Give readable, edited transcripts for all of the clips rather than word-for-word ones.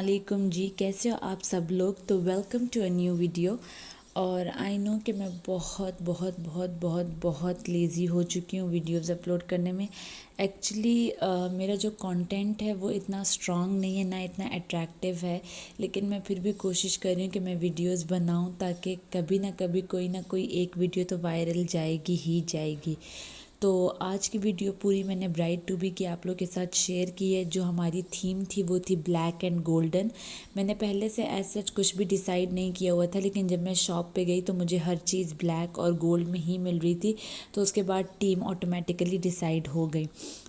वालेकुम जी, कैसे हो आप सब लोग। तो welcome to a new video. और आई नो कि मैं बहुत बहुत बहुत बहुत बहुत लेज़ी हो चुकी हूँ वीडियोस अपलोड करने में। एक्चुअली मेरा जो कंटेंट है वो इतना स्ट्रांग नहीं है, ना इतना अट्रैक्टिव है, लेकिन मैं फिर भी कोशिश कर रही हूँ कि मैं वीडियोस बनाऊँ ताकि कभी ना कोई एक वीडियो तो वायरल जाएगी ही जाएगी। तो आज की वीडियो पूरी मैंने ब्राइड टू बी की आप लोग के साथ शेयर की है। जो हमारी थीम थी वो थी ब्लैक एंड गोल्डन। मैंने पहले से एज सच कुछ भी डिसाइड नहीं किया हुआ था, लेकिन जब मैं शॉप पे गई तो मुझे हर चीज़ ब्लैक और गोल्ड में ही मिल रही थी, तो उसके बाद टीम ऑटोमेटिकली डिसाइड हो गई।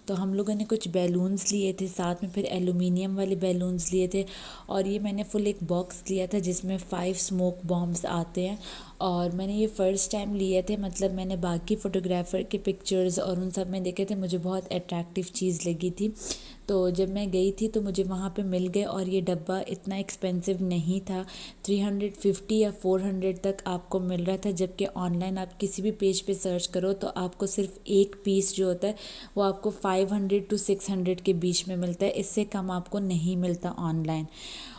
तो हम लोगों ने कुछ बैलून्स लिए थे साथ में, फिर एलुमिनियम वाले बैलून्स लिए थे, और ये मैंने फुल एक बॉक्स लिया था जिसमें 5 स्मोक बॉम्ब्स आते हैं। और मैंने ये फ़र्स्ट टाइम लिए थे, मतलब मैंने बाकी फ़ोटोग्राफ़र के पिक्चर्स और उन सब में देखे थे, मुझे बहुत अट्रैक्टिव चीज़ लगी थी। तो जब मैं गई थी तो मुझे वहाँ पे मिल गए, और ये डब्बा इतना एक्सपेंसिव नहीं था, 350 या 400 तक आपको मिल रहा था। जबकि ऑनलाइन आप किसी भी पेज पे सर्च करो तो आपको सिर्फ एक पीस जो होता है वो आपको 500 टू 600 के बीच में मिलता है, इससे कम आपको नहीं मिलता ऑनलाइन।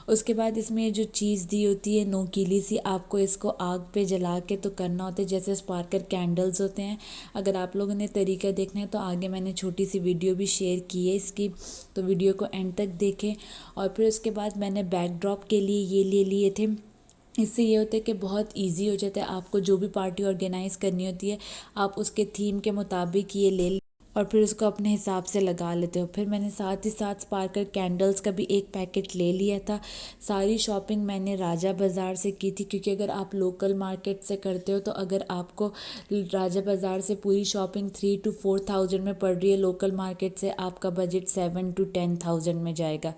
उसके बाद इसमें ये जो चीज़ दी होती है नोकीली सी, आपको इसको आग पे जला के तो करना होता है, जैसे स्पार्कर कैंडल्स होते हैं। अगर आप लोगों ने तरीका देखना है तो आगे मैंने छोटी सी वीडियो भी शेयर की है इसकी, तो वीडियो को एंड तक देखें। और फिर उसके बाद मैंने बैकड्रॉप के लिए ये ले लिए थे। इससे ये होता है कि बहुत इजी हो जाता है, आपको जो भी पार्टी ऑर्गेनाइज़ करनी होती है आप उसके थीम के मुताबिक ये ले और फिर उसको अपने हिसाब से लगा लेते हो। फिर मैंने साथ ही साथ स्पार्कर कैंडल्स का भी एक पैकेट ले लिया था। सारी शॉपिंग मैंने राजा बाज़ार से की थी, क्योंकि अगर आप लोकल मार्केट से करते हो तो अगर आपको राजा बाज़ार से पूरी शॉपिंग 3 to 4 थाउजेंड में पड़ रही है, लोकल मार्केट से आपका बजट 7 to 10 थाउजेंड में जाएगा।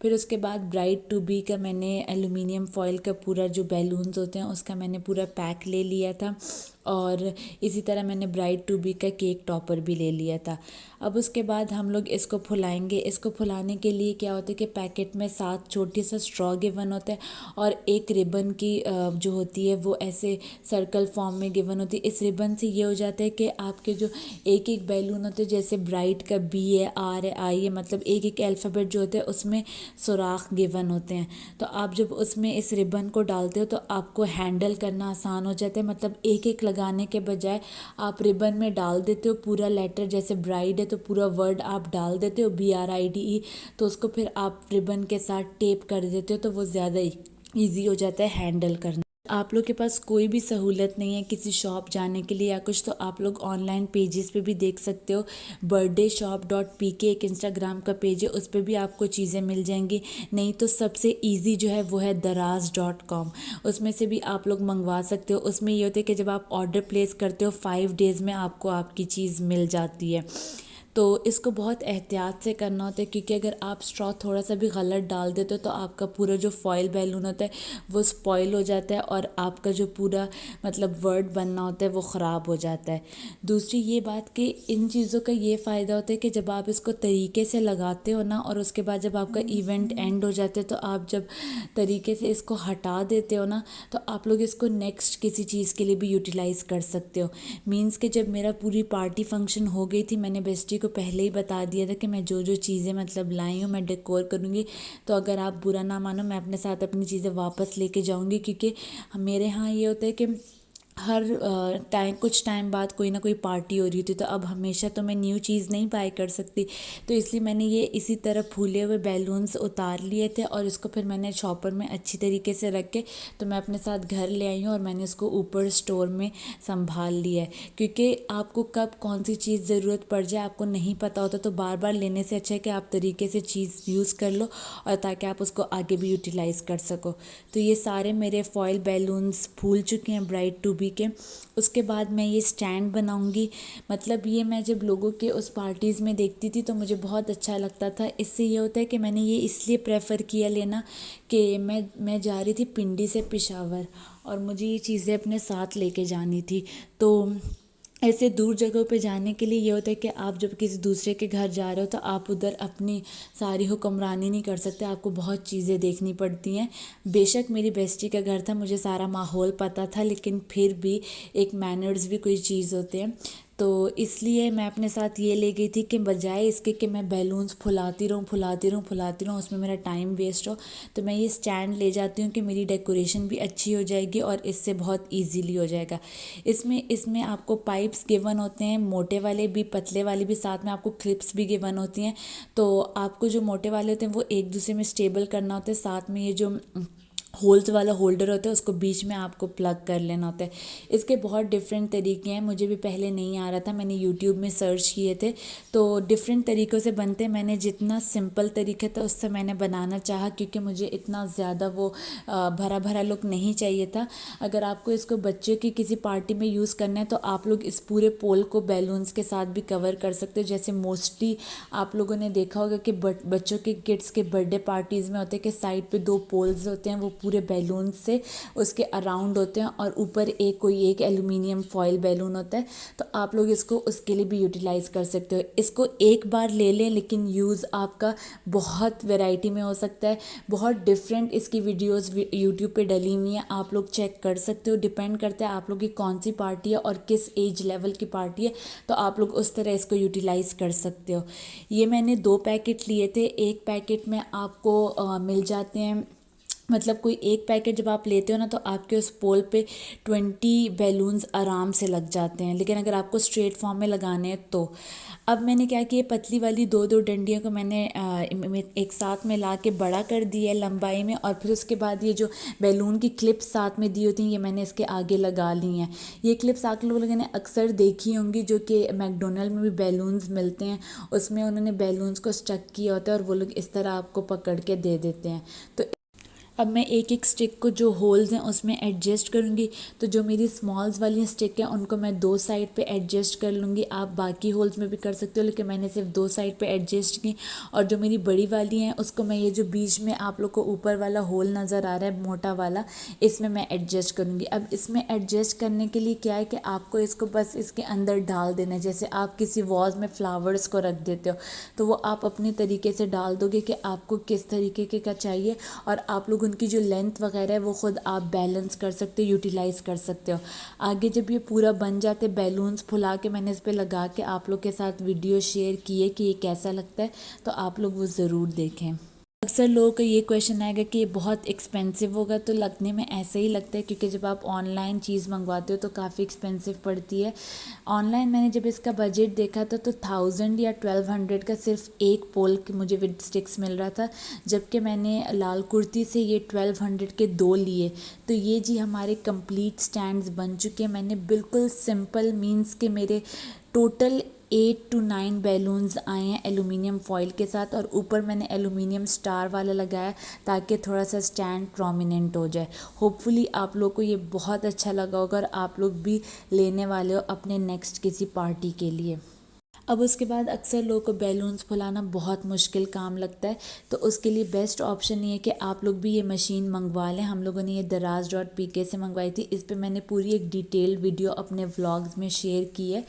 फिर उसके बाद ब्राइड टू बी का मैंने एलुमिनियम फॉयल का पूरा जो बैलून्स होते हैं उसका मैंने पूरा पैक ले लिया था, और इसी तरह मैंने ब्राइड टू बी का केक टॉपर भी ले लिया था। अब उसके बाद हम लोग इसको फुलाएंगे। इसको फुलाने के लिए क्या होता है कि पैकेट में 7 छोटी सा स्ट्रॉ गिवन होता है, और एक रिबन की जो होती है वो ऐसे सर्कल फॉर्म में गिवन होती है। इस रिबन से ये हो जाता है कि आपके जो एक एक बैलून होते हैं, जैसे ब्राइड का बी है, आर है, आई है, मतलब एक एक अल्फ़ाबेट जो होते हैं उसमें सुराख गिवन होते हैं। तो आप जब उसमें इस रिबन को डालते हो तो आपको हैंडल करना आसान हो जाता है, मतलब एक एक लगाने के बजाय आप रिबन में डाल देते हो पूरा लेटर। जैसे ब्राइड है तो पूरा वर्ड आप डाल देते हो BRIDE, तो उसको फिर आप रिबन के साथ टेप कर देते हो, तो वो ज़्यादा ईजी हो जाता है हैंडल करना। आप लोग के पास कोई भी सहूलत नहीं है किसी शॉप जाने के लिए या कुछ, तो आप लोग ऑनलाइन पेजेस पे भी देख सकते हो। birthdayshop.pk एक इंस्टाग्राम का पेज है, उस पर भी आपको चीज़ें मिल जाएंगी। नहीं तो सबसे इजी जो है वो है daraz.com, उसमें से भी आप लोग मंगवा सकते हो। उसमें ये होता है कि जब आप ऑर्डर प्लेस करते हो 5 डेज़ में आपको आपकी चीज़ मिल जाती है। तो इसको बहुत एहतियात से करना होता है, क्योंकि अगर आप स्ट्रॉ थोड़ा सा भी गलत डाल देते हो तो आपका पूरा जो फॉयल बैलून होता है वो स्पॉइल हो जाता है, और आपका जो पूरा मतलब वर्ड बनना होता है वो ख़राब हो जाता है। दूसरी ये बात कि इन चीज़ों का ये फ़ायदा होता है कि जब आप इसको तरीके से लगाते हो ना, और उसके बाद जब आपका इवेंट एंड हो जाता है तो आप जब तरीके से इसको हटा देते हो ना, तो आप लोग इसको नेक्स्ट किसी चीज़ के लिए भी यूटिलाइज़ कर सकते हो। मीन्स कि जब मेरा पूरी पार्टी फंक्शन हो गई थी, मैंने बेस्टी को पहले ही बता दिया था कि मैं जो जो चीज़ें मतलब लाई हूँ मैं डेकोर करूँगी, तो अगर आप बुरा ना मानो मैं अपने साथ अपनी चीज़ें वापस लेके जाऊँगी, क्योंकि मेरे यहाँ ये होता है कि हर टाइम कुछ टाइम बाद कोई ना कोई पार्टी हो रही थी, तो अब हमेशा तो मैं न्यू चीज़ नहीं बाय कर सकती। तो इसलिए मैंने ये इसी तरह फूले हुए बैलून्स उतार लिए थे, और इसको फिर मैंने शॉपर में अच्छी तरीके से रख के तो मैं अपने साथ घर ले आई हूँ, और मैंने इसको ऊपर स्टोर में संभाल लिया है। क्योंकि आपको कब कौन सी चीज़ ज़रूरत पड़ जाए आपको नहीं पता होता, तो बार बार लेने से अच्छा है कि आप तरीके से चीज़ यूज़ कर लो, और ताकि आप उसको आगे भी यूटिलाइज़ कर सको। तो ये सारे मेरे फॉयल बैलून्स फूल चुके हैं ब्राइड टू बी के। उसके बाद मैं ये स्टैंड बनाऊंगी, मतलब ये मैं जब लोगों के उस पार्टीज़ में देखती थी तो मुझे बहुत अच्छा लगता था। इससे ये होता है कि मैंने ये इसलिए प्रेफर किया लेना कि मैं जा रही थी पिंडी से पेशावर, और मुझे ये चीज़ें अपने साथ लेके जानी थी। तो ऐसे दूर जगहों पे जाने के लिए ये होता है कि आप जब किसी दूसरे के घर जा रहे हो तो आप उधर अपनी सारी हुक्मरानी नहीं कर सकते, आपको बहुत चीज़ें देखनी पड़ती हैं। बेशक मेरी बेस्टी का घर था, मुझे सारा माहौल पता था, लेकिन फिर भी एक मैनर्स भी कोई चीज़ होते हैं। तो इसलिए मैं अपने साथ ये ले गई थी कि बजाय इसके कि मैं बैलून्स फुलाती रहूँ उसमें मेरा टाइम वेस्ट हो, तो मैं ये स्टैंड ले जाती हूँ कि मेरी डेकोरेशन भी अच्छी हो जाएगी और इससे बहुत इजीली हो जाएगा। इसमें आपको पाइप्स गिवन होते हैं, मोटे वाले भी पतले वाले भी, साथ में आपको क्लिप्स भी गिवन होती हैं। तो आपको जो मोटे वाले होते हैं वो एक दूसरे में स्टेबल करना होता है, साथ में ये जो होल्स वाला होल्डर होता है उसको बीच में आपको प्लग कर लेना होता है। इसके बहुत डिफरेंट तरीके हैं, मुझे भी पहले नहीं आ रहा था, मैंने यूट्यूब में सर्च किए थे तो डिफरेंट तरीक़ों से बनते हैं। मैंने जितना सिंपल तरीके था उससे मैंने बनाना चाहा, क्योंकि मुझे इतना ज़्यादा वो भरा भरा लुक नहीं चाहिए था। अगर आपको इसको बच्चों की किसी पार्टी में यूज़ करना है तो आप लोग इस पूरे पोल को बैलून्स के साथ भी कवर कर सकते हो। जैसे मोस्टली आप लोगों ने देखा होगा कि बच्चों के किड्स के बर्थडे पार्टीज़ में होते हैं कि साइड पे 2 पोल्स होते हैं, वो पूरे बैलून से उसके अराउंड होते हैं और ऊपर कोई एक एल्युमिनियम फॉयल बैलून होता है। तो आप लोग इसको उसके लिए भी यूटिलाइज़ कर सकते हो। इसको एक बार ले लें, लेकिन यूज़ आपका बहुत वैरायटी में हो सकता है। बहुत डिफरेंट इसकी वीडियोस यूट्यूब पे डली हुई हैं, आप लोग चेक कर सकते हो। डिपेंड करता है आप लोग की कौन सी पार्टी है और किस एज लेवल की पार्टी है, तो आप लोग उस तरह इसको यूटिलाइज़ कर सकते हो। ये मैंने 2 पैकेट लिए थे। एक पैकेट में आपको मिल जाते हैं, मतलब कोई एक पैकेट जब आप लेते हो ना तो आपके उस पोल पे 20 बैलून्स आराम से लग जाते हैं, लेकिन अगर आपको स्ट्रेट फॉर्म में लगाने हैं तो। अब मैंने क्या किया, पतली वाली 2-2 डंडियों को मैंने एक साथ में ला के बड़ा कर दिया लंबाई में, और फिर उसके बाद ये जो बैलून की क्लिप्स साथ में दी होती हैं ये मैंने इसके आगे लगा ली हैं। ये क्लिप्स आप लोगों ने अक्सर देखी होंगी, जो कि मैकडोनल्ड में भी बैलून्स मिलते हैं, उसमें उन्होंने बैलून्स को स्टक किया होता है और वो लोग इस तरह आपको पकड़ के दे देते हैं। तो अब मैं एक एक स्टिक को जो होल्स हैं उसमें एडजस्ट करूँगी। तो जो मेरी स्मॉल्स वाली स्टिक हैं उनको मैं 2 साइड पे एडजस्ट कर लूँगी। आप बाकी होल्स में भी कर सकते हो, लेकिन मैंने सिर्फ 2 साइड पे एडजस्ट की। और जो मेरी बड़ी वाली हैं उसको मैं, ये जो बीच में आप लोग को ऊपर वाला होल नज़र आ रहा है मोटा वाला, इसमें मैं एडजस्ट करूँगी। अब इसमें एडजस्ट करने के लिए क्या है कि आपको इसको बस इसके अंदर डाल देना है। जैसे आप किसी वॉज में फ्लावर्स को रख देते हो तो वो आप अपने तरीके से डाल दोगे कि आपको किस तरीके के का चाहिए, और आप लोग उनकी जो लेंथ वगैरह है वो ख़ुद आप बैलेंस कर सकते हो, यूटिलाइज़ कर सकते हो। आगे जब ये पूरा बन जाते बैलून्स फुला के मैंने इस पर लगा के आप लोग के साथ वीडियो शेयर किए कि ये कैसा लगता है, तो आप लोग वो ज़रूर देखें। अक्सर लोगों का ये क्वेश्चन आएगा कि ये बहुत एक्सपेंसिव होगा, तो लगने में ऐसे ही लगता है, क्योंकि जब आप ऑनलाइन चीज़ मंगवाते हो तो काफ़ी एक्सपेंसिव पड़ती है। ऑनलाइन मैंने जब इसका बजट देखा था तो 1000 या 1200 का सिर्फ एक पोल के मुझे विद स्टिक्स मिल रहा था, जबकि मैंने लाल कुर्ती से ये 1200 के 2 लिए। तो ये जी हमारे कंप्लीट स्टैंड्स बन चुके हैं। मैंने बिल्कुल सिंपल मीन्स के मेरे टोटल 8 to 9 बैलून्स आए हैं एलुमिनियम फॉइल के साथ, और ऊपर मैंने एलुमिनियम स्टार वाला लगाया ताकि थोड़ा सा स्टैंड प्रोमिनेंट हो जाए। होपफुली आप लोग को ये बहुत अच्छा लगा होगा और आप लोग भी लेने वाले हो अपने नेक्स्ट किसी पार्टी के लिए। अब उसके बाद अक्सर लोगों को बैलून्स फुलाना बहुत मुश्किल काम लगता है, तो उसके लिए बेस्ट ऑप्शन ये है कि आप लोग भी ये मशीन मंगवा लें। हम लोगों ने ये दराज.pk से मंगवाई थी। इस पे मैंने पूरी एक डिटेल्ड वीडियो अपने व्लॉग्स में शेयर की है,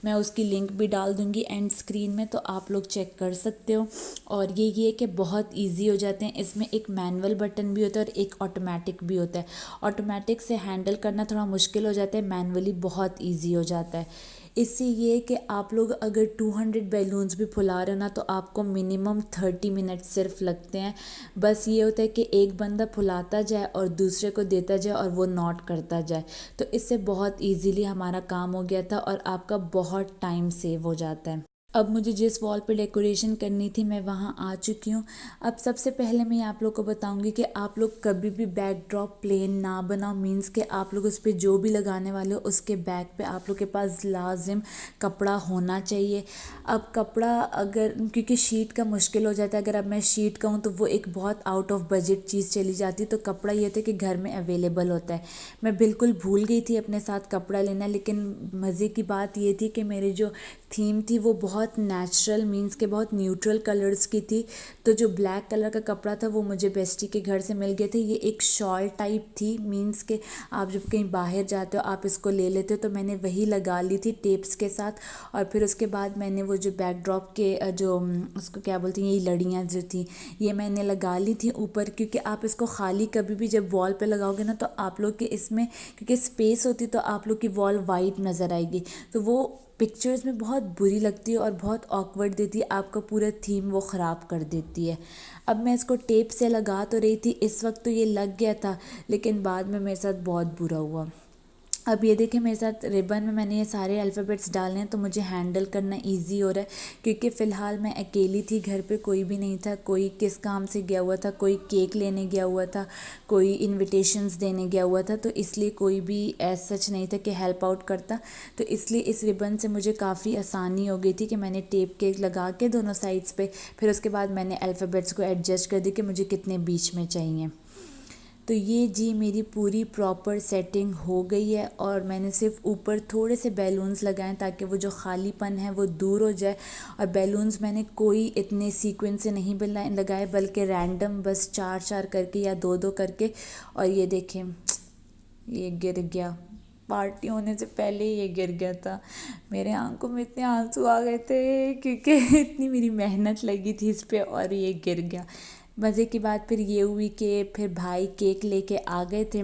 मैं उसकी लिंक भी डाल दूँगी एंड स्क्रीन में, तो आप लोग चेक कर सकते हो। और ये है कि बहुत ईजी हो जाते हैं। इसमें एक मैनुअल बटन भी होता है और एक ऑटोमेटिक भी होता है। ऑटोमेटिक से हैंडल करना थोड़ा मुश्किल हो जाता है, मैनुअली बहुत ईजी हो जाता है। इससे ये है कि आप लोग अगर 200 बैलून्स भी फुला रहे हो ना तो आपको मिनिमम 30 मिनट सिर्फ लगते हैं। बस ये होता है कि एक बंदा फुलाता जाए और दूसरे को देता जाए और वो नोट करता जाए, तो इससे बहुत इजीली हमारा काम हो गया था और आपका बहुत टाइम सेव हो जाता है। अब मुझे जिस वॉल पे डेकोरेशन करनी थी मैं वहाँ आ चुकी हूँ। अब सबसे पहले मैं आप लोग को बताऊँगी कि आप लोग कभी भी बैकड्रॉप प्लेन ना बनाओ, मीन्स के आप लोग उस पर जो भी लगाने वाले हो उसके बैक पे आप लोग के पास लाजिम कपड़ा होना चाहिए। अब कपड़ा अगर, क्योंकि शीट का मुश्किल हो जाता है, अगर अब मैं शीट कहूँ तो वो एक बहुत आउट ऑफ बजट चीज़ चली जाती, तो कपड़ा ये था कि घर में अवेलेबल होता है। मैं बिल्कुल भूल गई थी अपने साथ कपड़ा लेना, लेकिन मज़े की बात ये थी कि मेरे जो थीम थी वो बहुत नेचुरल मीन्स के बहुत न्यूट्रल कलर्स की थी। तो जो ब्लैक कलर का कपड़ा था वो मुझे बेस्टी के घर से मिल गया था। ये एक शॉल टाइप थी, मीन्स के आप जब कहीं बाहर जाते हो आप इसको ले लेते हो, तो मैंने वही लगा ली थी टेप्स के साथ। और फिर उसके बाद मैंने वो जो बैकड्रॉप के जो उसको क्या बोलती हैं, ये लड़ियाँ जो थी ये मैंने लगा ली थी ऊपर, क्योंकि आप इसको खाली कभी भी जब वॉल पे लगाओगे ना तो आप लोग के इसमें क्योंकि स्पेस होती तो आप लोग की वॉल वाइट नज़र आएगी, तो वो पिक्चर्स में बहुत बुरी लगती है और बहुत ऑकवर्ड देती है, आपका पूरा थीम वो ख़राब कर देती है। अब मैं इसको टेप से लगा तो रही थी, इस वक्त तो ये लग गया था, लेकिन बाद में मेरे साथ बहुत बुरा हुआ। अब ये देखिए मेरे साथ रिबन में मैंने ये सारे अल्फ़ाबेट्स डालने हैं, तो मुझे हैंडल करना इजी हो रहा है, क्योंकि फ़िलहाल मैं अकेली थी, घर पे कोई भी नहीं था, कोई किस काम से गया हुआ था, कोई केक लेने गया हुआ था, कोई इनविटेशंस देने गया हुआ था, तो इसलिए कोई भी एज सच नहीं था कि हेल्प आउट करता। तो इसलिए इस रिबन से मुझे काफ़ी आसानी हो गई थी कि मैंने टेप के लगा के दोनों साइड्स पे, फिर उसके बाद मैंने अल्फ़ाबेट्स को एडजस्ट कर दी कि मुझे कितने बीच में चाहिए। तो ये जी मेरी पूरी प्रॉपर सेटिंग हो गई है, और मैंने सिर्फ ऊपर थोड़े से बैलून्स लगाए ताकि वो जो खालीपन है वो दूर हो जाए। और बैलून्स मैंने कोई इतने सीक्वेंस से नहीं लगाए, बल्कि रैंडम बस 4-4 करके या 2-2 करके। और ये देखें ये गिर गया, पार्टी होने से पहले ही ये गिर गया था। मेरे आंखों में इतने आंसू आ गए थे क्योंकि इतनी मेरी मेहनत लगी थी इस पे, और ये गिर गया। मज़े की बात फिर ये हुई कि फिर भाई केक लेके आ गए थे।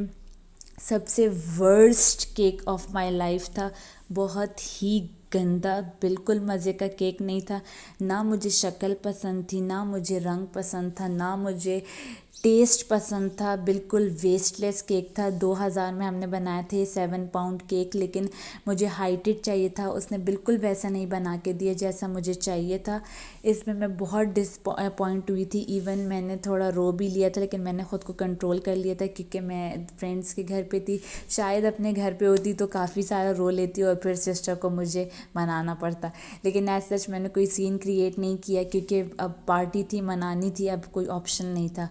सबसे worst cake of my life था, बहुत ही गंदा, बिल्कुल मज़े का केक नहीं था। ना मुझे शक्ल पसंद थी, ना मुझे रंग पसंद था, ना मुझे टेस्ट पसंद था, बिल्कुल वेस्टलेस केक था। 2000 में हमने बनाए थे 7 पाउंड केक, लेकिन मुझे हाइटेड चाहिए था, उसने बिल्कुल वैसा नहीं बना के दिया जैसा मुझे चाहिए था। इसमें मैं बहुत डिसपॉइंट हुई थी, इवन मैंने थोड़ा रो भी लिया था, लेकिन मैंने ख़ुद को कंट्रोल कर लिया था क्योंकि मैं फ्रेंड्स के घर पे थी। शायद अपने घर पे होती तो काफ़ी सारा रो लेती और फिर सिस्टर को मुझे मनाना पड़ता, लेकिन एज सच मैंने कोई सीन क्रिएट नहीं किया क्योंकि अब पार्टी थी, मनानी थी, अब कोई ऑप्शन नहीं था।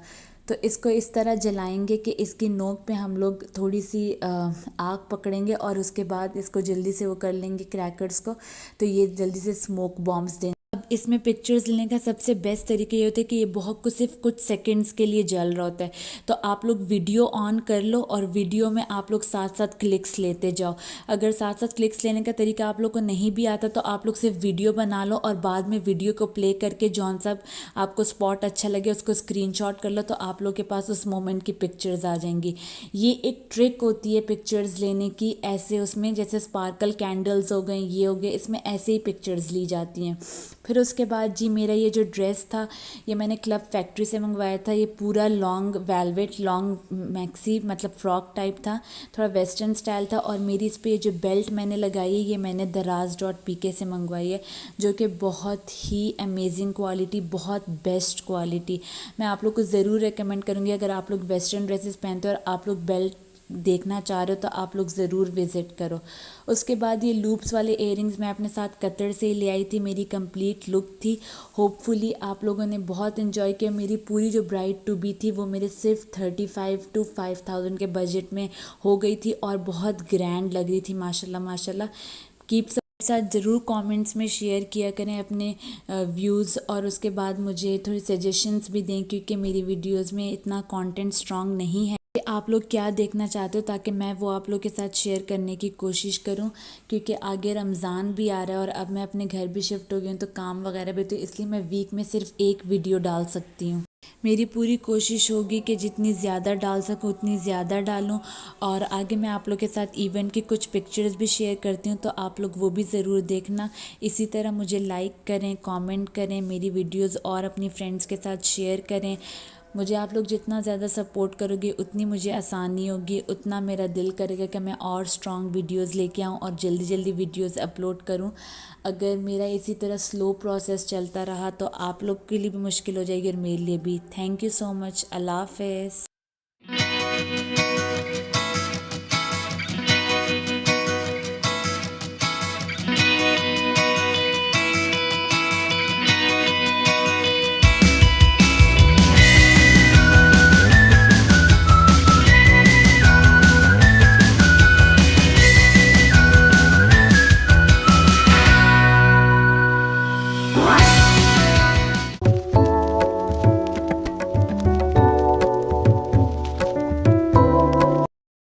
तो इसको इस तरह जलाएंगे कि इसकी नोक पे हम लोग थोड़ी सी आग पकड़ेंगे, और उसके बाद इसको जल्दी से वो कर लेंगे क्रैकर्स को, तो ये जल्दी से स्मोक बॉम्ब्स दें। अब इसमें पिक्चर्स लेने का सबसे बेस्ट तरीका ये होता है कि ये बहुत कुछ सिर्फ कुछ सेकंड्स के लिए जल रहा होता है, तो आप लोग वीडियो ऑन कर लो और वीडियो में आप लोग साथ साथ क्लिक्स लेते जाओ। अगर साथ साथ क्लिक्स लेने का तरीका आप लोग को नहीं भी आता तो आप लोग सिर्फ वीडियो बना लो और बाद में वीडियो को प्ले करके जौन सा आपको स्पॉट अच्छा लगे उसको स्क्रीनशॉट कर लो, तो आप लोग के पास उस मोमेंट की पिक्चर्स आ जाएंगी। ये एक ट्रिक होती है पिक्चर्स लेने की, ऐसे उसमें जैसे स्पार्कल कैंडल्स हो गए, ये हो गए, इसमें ऐसे ही पिक्चर्स ली जाती हैं। फिर उसके बाद जी मेरा ये जो ड्रेस था ये मैंने क्लब फैक्ट्री से मंगवाया था। ये पूरा लॉन्ग वेलवेट लॉन्ग मैक्सी मतलब फ्रॉक टाइप था, थोड़ा वेस्टर्न स्टाइल था, और मेरी इस पर ये जो बेल्ट मैंने लगाई है ये मैंने दराज.pk से मंगवाई है, जो कि बहुत ही अमेजिंग क्वालिटी, बहुत बेस्ट क्वालिटी। मैं आप लोग को ज़रूर रिकमेंड करूँगी, अगर आप लोग वेस्टर्न ड्रेसेस पहनते हो और आप लोग बेल्ट देखना चाह रहे हो तो आप लोग ज़रूर विज़िट करो। उसके बाद ये लूप्स वाले इयरिंग्स मैं अपने साथ कतर से ही ले आई थी, मेरी कंप्लीट लुक थी। होपफुली आप लोगों ने बहुत इन्जॉय किया। मेरी पूरी जो ब्राइड टू बी थी वो मेरे सिर्फ 35 to 5000 के बजट में हो गई थी और बहुत ग्रैंड लग रही थी, माशाल्लाह माशाल्लाह। कीप साथ ज़रूर कमेंट्स में शेयर किया करें अपने व्यूज़, और उसके बाद मुझे थोड़ी सजेशंस भी दें क्योंकि मेरी वीडियोस में इतना कंटेंट स्ट्रांग नहीं है कि आप लोग क्या देखना चाहते हो, ताकि मैं वो आप लोग के साथ शेयर करने की कोशिश करूं, क्योंकि आगे रमज़ान भी आ रहा है और अब मैं अपने घर भी शिफ्ट हो गई हूँ तो काम वगैरह भी, तो इसलिए मैं वीक में सिर्फ एक वीडियो डाल सकती हूँ। मेरी पूरी कोशिश होगी कि जितनी ज़्यादा डाल सकूँ उतनी ज़्यादा डालूँ, और आगे मैं आप लोग के साथ इवेंट की कुछ पिक्चर्स भी शेयर करती हूँ, तो आप लोग वो भी ज़रूर देखना। इसी तरह मुझे लाइक करें, कमेंट करें, मेरी वीडियोस और अपनी फ्रेंड्स के साथ शेयर करें। मुझे आप लोग जितना ज़्यादा सपोर्ट करोगे उतनी मुझे आसानी होगी, उतना मेरा दिल करेगा कि मैं और स्ट्रॉन्ग वीडियोस लेके आऊँ और जल्दी जल्दी वीडियोस अपलोड करूँ। अगर मेरा इसी तरह स्लो प्रोसेस चलता रहा तो आप लोग के लिए भी मुश्किल हो जाएगी और मेरे लिए भी। Thank you so much. अल्लाह हाफ़िज़।